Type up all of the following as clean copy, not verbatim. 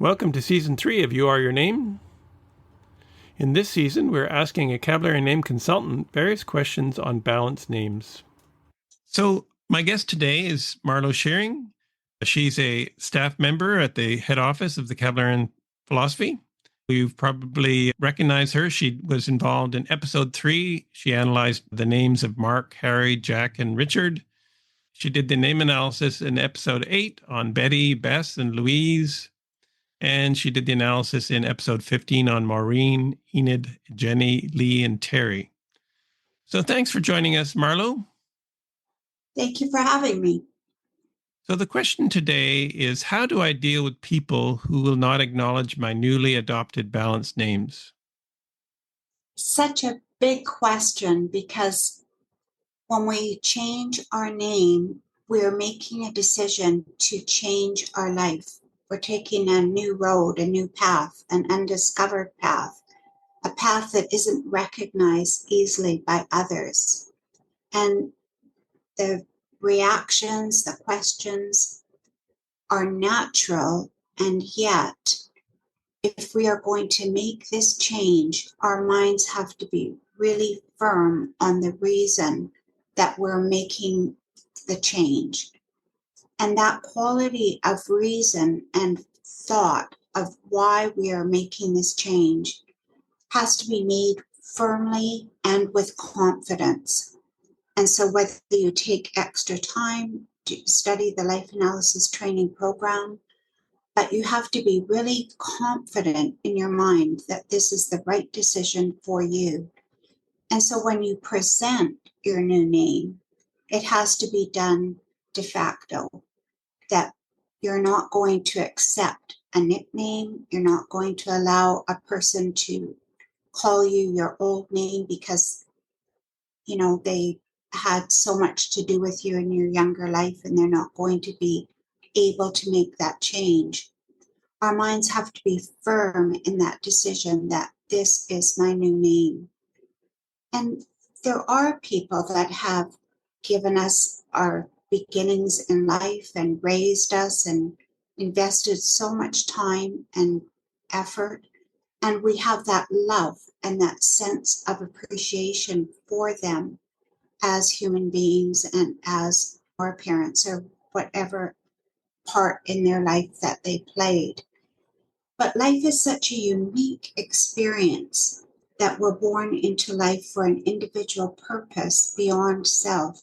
Welcome to Season 3 of You Are Your Name. In this season, we're asking a vocabulary name consultant various questions on balanced names. So, my guest today is Marlo Shearing. She's a staff member at the head office of the Vocabulary Philosophy. You've probably recognized her. She was involved in episode 3. She analyzed the names of Mark, Harry, Jack, and Richard. She did the name analysis in episode 8 on Betty, Bess, and Louise. And she did the analysis in episode 15 on Maureen, Enid, Jenny, Lee, and Terry. So thanks for joining us, Marlo. Thank you for having me. So the question today is, how do I deal with people who will not acknowledge my newly adopted balanced names? Such a big question, because when we change our name, we're making a decision to change our life. We're taking a new road, a new path, an undiscovered path, a path that isn't recognized easily by others. And the reactions, the questions are natural, and yet, if we are going to make this change, our minds have to be really firm on the reason that we're making the change. And that quality of reason and thought of why we are making this change has to be made firmly and with confidence. And so whether you take extra time to study the life analysis training program, but you have to be really confident in your mind that this is the right decision for you. And so when you present your new name, it has to be done de facto, that you're not going to accept a nickname. You're not going to allow a person to call you your old name because, they had so much to do with you in your younger life, and they're not going to be able to make that change. Our minds have to be firm in that decision that this is my new name. And there are people that have given us our beginnings in life and raised us and invested so much time and effort. And we have that love and that sense of appreciation for them as human beings and as our parents or whatever part in their life that they played. But life is such a unique experience that we're born into life for an individual purpose beyond self.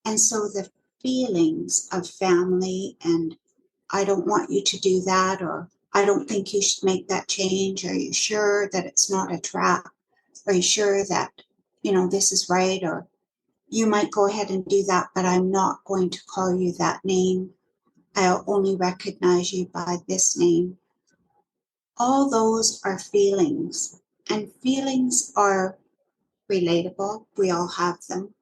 And so the feelings of family and I don't want you to do that, or I don't think you should make that change. Are you sure that it's not a trap? Are you sure that, this is right? Or you might go ahead and do that, but I'm not going to call you that name. I'll only recognize you by this name. All those are feelings, and feelings are relatable. We all have them.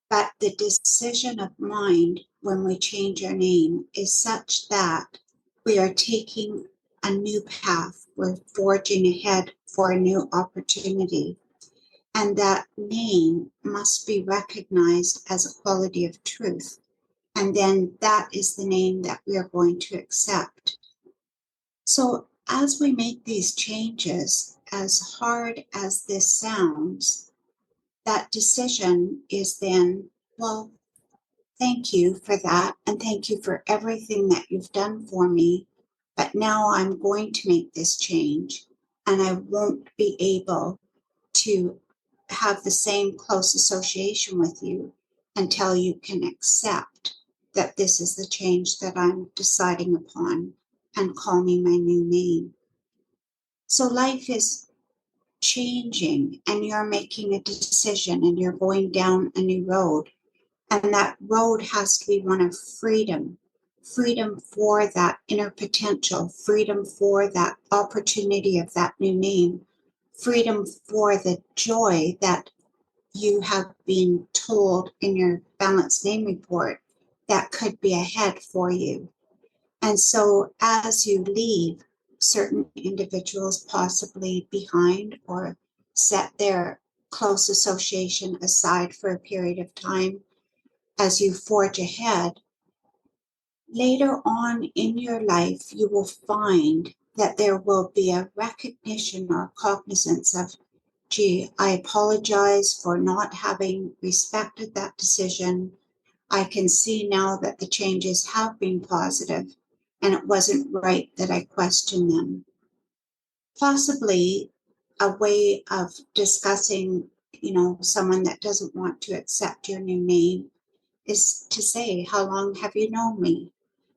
But the decision of mind when we change our name is such that we are taking a new path. We're forging ahead for a new opportunity. And that name must be recognized as a quality of truth. And then that is the name that we are going to accept. So as we make these changes, as hard as this sounds, that decision is then, well, thank you for that, and thank you for everything that you've done for me, but now I'm going to make this change, and I won't be able to have the same close association with you until you can accept that this is the change that I'm deciding upon and call me my new name. So life is changing, and you're making a decision, and you're going down a new road. And that road has to be one of freedom, freedom for that inner potential, freedom for that opportunity of that new name, freedom for the joy that you have been told in your balanced name report that could be ahead for you. And so as you leave certain individuals possibly behind or set their close association aside for a period of time, as you forge ahead, Later on in your life, you will find that there will be a recognition or cognizance of, gee, I apologize for not having respected that decision. I can see now that the changes have been positive, and it wasn't right that I questioned them. Possibly a way of discussing, someone that doesn't want to accept your new name is to say, how long have you known me?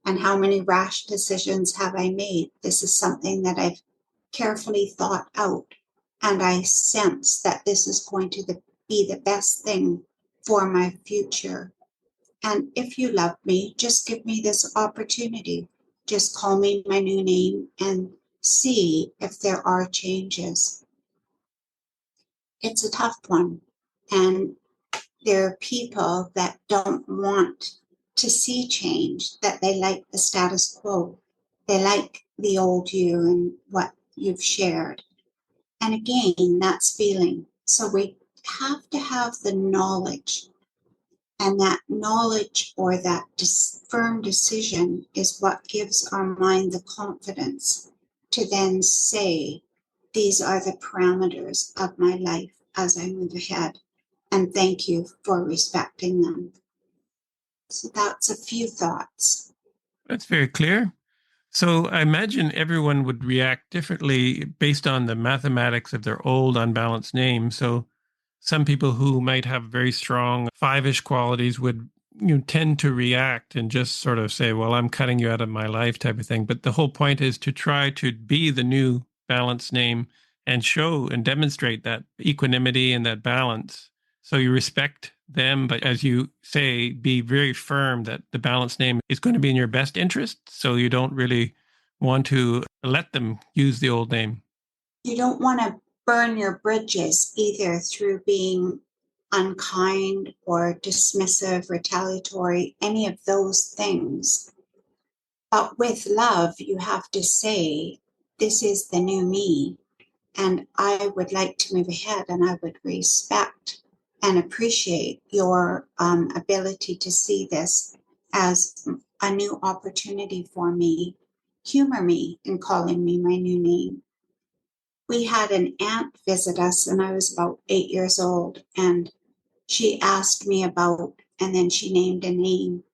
And how many rash decisions have I made? This is something that I've carefully thought out. And I sense that this is going to be the best thing for my future. And if you love me, just give me this opportunity. Just call me my new name and see if there are changes. It's a tough one. And there are people that don't want to see change, that they like the status quo. They like the old you and what you've shared. And again, that's feeling. So we have to have the knowledge, and that knowledge or that firm decision is what gives our mind the confidence to then say, these are the parameters of my life as I move ahead. And thank you for respecting them. So that's a few thoughts. That's very clear. So I imagine everyone would react differently based on the mathematics of their old unbalanced name. So some people who might have very strong five-ish qualities would tend to react and just sort of say, well, I'm cutting you out of my life type of thing. But the whole point is to try to be the new balanced name and show and demonstrate that equanimity and that balance. So you respect them, but as you say, be very firm that the balanced name is going to be in your best interest. So you don't really want to let them use the old name. You don't want to burn your bridges either through being unkind or dismissive, retaliatory, any of those things. But with love, you have to say, this is the new me, and I would like to move ahead, and I would respect and appreciate your ability to see this as a new opportunity for me. Humor me in calling me my new name. We had an aunt visit us, and I was about 8 years old, and she asked me about, and then she named a name.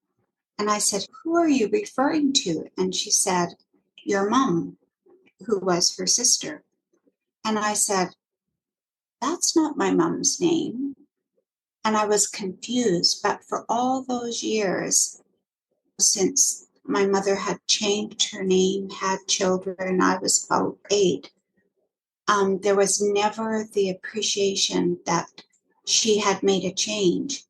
And I said, who are you referring to? And she said, your mom, who was her sister. And I said, that's not my mom's name. And I was confused. But for all those years, since my mother had changed her name, had children, I was about 8, there was never the appreciation that she had made a change.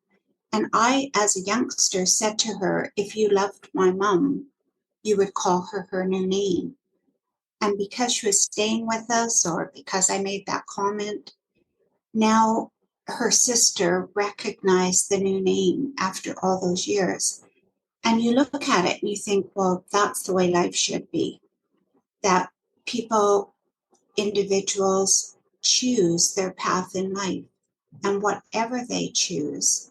And I, as a youngster, said to her, if you loved my mom, you would call her her new name. And because she was staying with us, or because I made that comment, now her sister recognized the new name after all those years. And you look at it and you think, well, that's the way life should be. That people, individuals, choose their path in life. And whatever they choose,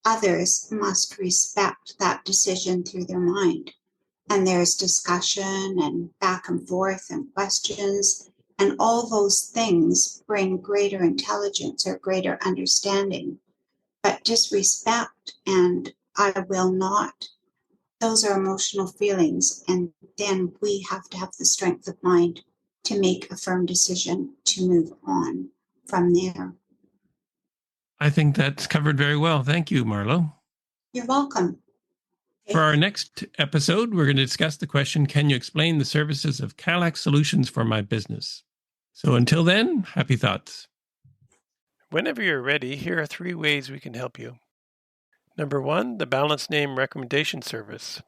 others must respect that decision through their mind. And there's discussion and back and forth and questions. And all those things bring greater intelligence or greater understanding. But disrespect and I will not, those are emotional feelings. And then we have to have the strength of mind to make a firm decision to move on from there. I think that's covered very well. Thank you, Marlo. You're welcome. For our next episode, we're going to discuss the question, can you explain the services of Kalex Solutions for my business? So until then, happy thoughts. Whenever you're ready, here are 3 ways we can help you. Number 1, the Balance Name Recommendation Service.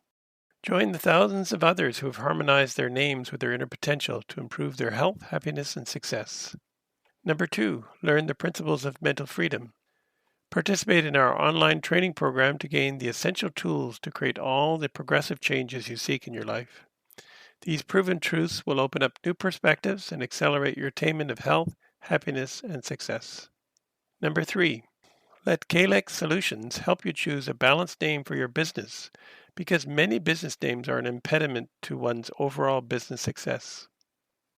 Join the thousands of others who have harmonized their names with their inner potential to improve their health, happiness, and success. Number 2, learn the principles of mental freedom. Participate in our online training program to gain the essential tools to create all the progressive changes you seek in your life. These proven truths will open up new perspectives and accelerate your attainment of health, happiness, and success. Number 3, Let Kalex Solutions help you choose a balanced name for your business, because many business names are an impediment to one's overall business success.